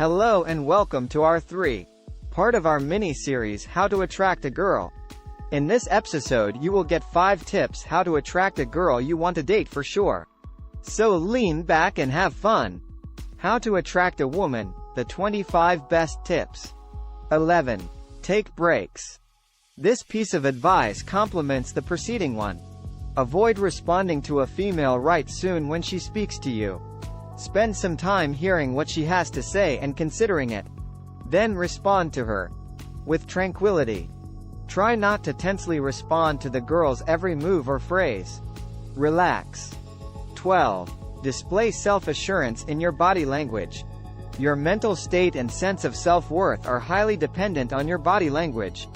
Hello and welcome to our part of our mini-series How to Attract a Girl. In this episode you will get 5 tips how to attract a girl you want to date for sure. So lean back and have fun. How to attract a woman, the 25 best tips. 11. Take breaks. This piece of advice complements the preceding one. Avoid responding to a female right soon when she speaks to you. Spend some time hearing what she has to say and considering it. Then respond to her with tranquility. Try not to tensely respond to the girl's every move or phrase. Relax. 12. Display self-assurance in your body language. Your mental state and sense of self-worth are highly dependent on your body language.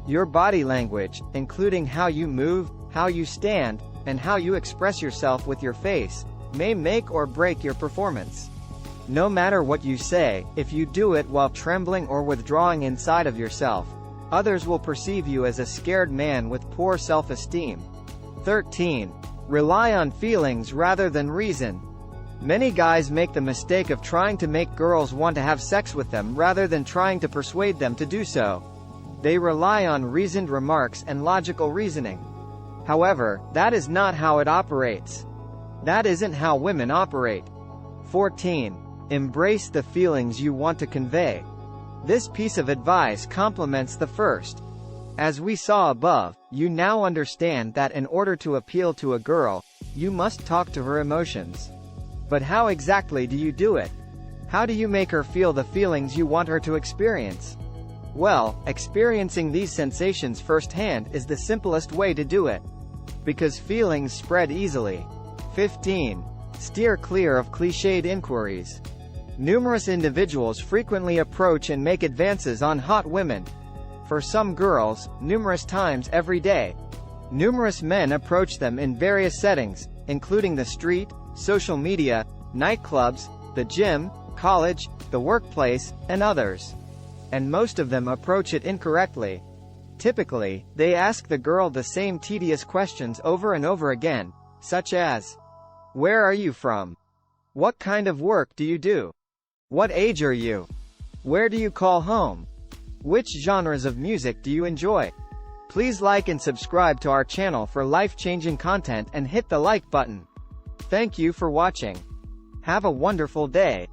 Your body language, including how you move, how you stand, and how you express yourself with your face, may make or break your performance. No matter what you say, if you do it while trembling or withdrawing inside of yourself, others will perceive you as a scared man with poor self-esteem. 13. Rely on feelings rather than reason. Many guys make the mistake of trying to make girls want to have sex with them rather than trying to persuade them to do so. They rely on reasoned remarks and logical reasoning. However, that is not how it operates. That isn't how women operate. 14. Embrace the feelings you want to convey. This piece of advice complements the first. As we saw above, you now understand that in order to appeal to a girl, you must talk to her emotions. But how exactly do you do it? How do you make her feel the feelings you want her to experience? Well, experiencing these sensations firsthand is the simplest way to do it. Because feelings spread easily. 15. Steer clear of cliched inquiries. Numerous individuals frequently approach and make advances on hot women. For some girls, numerous times every day. Numerous men approach them in various settings, including the street, social media, nightclubs, the gym, college, the workplace, and others. And most of them approach it incorrectly. Typically, they ask the girl the same tedious questions over and over again, such as, "Where are you from? What kind of work do you do? What age are you? Where do you call home? Which genres of music do you enjoy?" Please like and subscribe to our channel for life-changing content and hit the like button. Thank you for watching. Have a wonderful day.